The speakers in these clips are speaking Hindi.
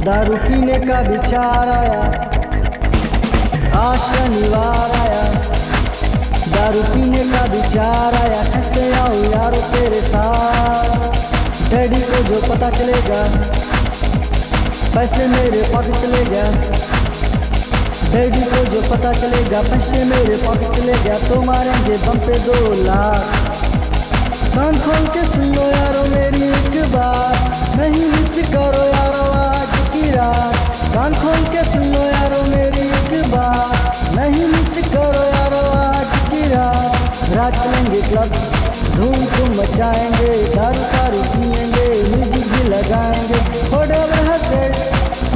दारू पीने का विचार आया, आज शनिवार आया। दारू पीने का विचार आया, कैसे आऊं यारो तेरे साथ। डैडी को जो पता चलेगा, पैसे मेरे पॉकेट चले गया। डैडी को जो पता चलेगा, पैसे मेरे पॉकेट चले गया, तो मारेंगे बम पे 2 लाख। कान खोल के सुन लो यारो मेरी एक बात, नहीं मिस करो यारो आज की रात। कान खोल के सुन लो यारो मेरी एक बात, नहीं मिस करो यारो आज की रात। रात चलेंगे क्लब, धूम धूम मचाएंगे, दारू सारू पिएंगे, म्यूजिक भी लगाएंगे। Whatever has said,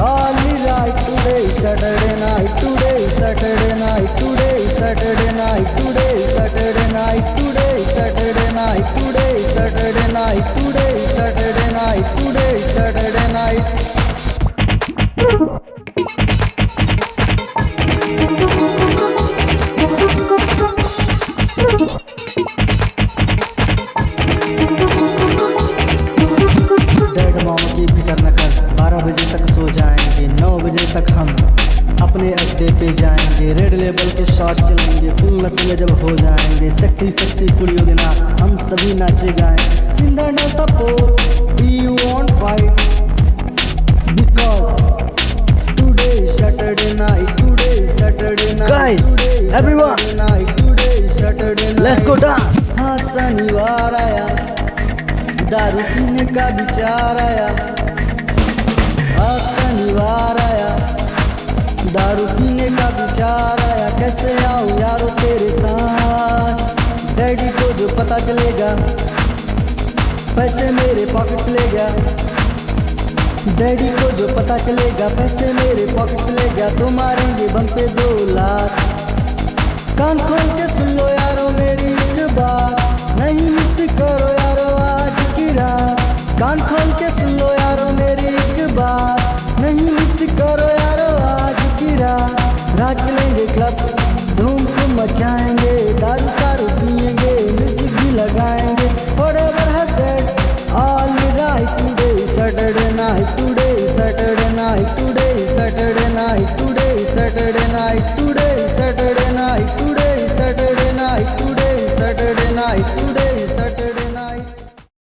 all is right today, Saturday night, today, Saturday night, today, Saturday night, today, Saturday night, today, Saturday night, today, Saturday night, today, Saturday night, today, Saturday night. Dad मामा की फिक्र न कर, 12 बजे तक सो जाएंगे, 9 बजे तक हम अपने अड्डे पे जाएंगे। रेड लेबल के शॉट चलेंगे, फुल नशे जब हो जाएंगे। सेक्सी सेक्सी कुड़ियों के नाम हम सभी नाचे जाएंगे। सिंदर न support, we won't fight, because today Saturday night, today Saturday night, Guys, today everyone, Saturday night, today Saturday night. let's go dance. हाँ शनिवार आया, दारू पीने का विचार आया। हाँ शनिवार आया, दारू पीने का विचार आया, कैसे आऊं यारो तेरे साथ। डैडी को जो पता चलेगा, पैसे मेरे पॉकेट ले गया। डैडी को जो पता चलेगा, पैसे मेरे पॉकेट ले गया, तो मारेंगे बम पे 2 लाख। कान खोल के सुन लो यारो मेरी एक बात,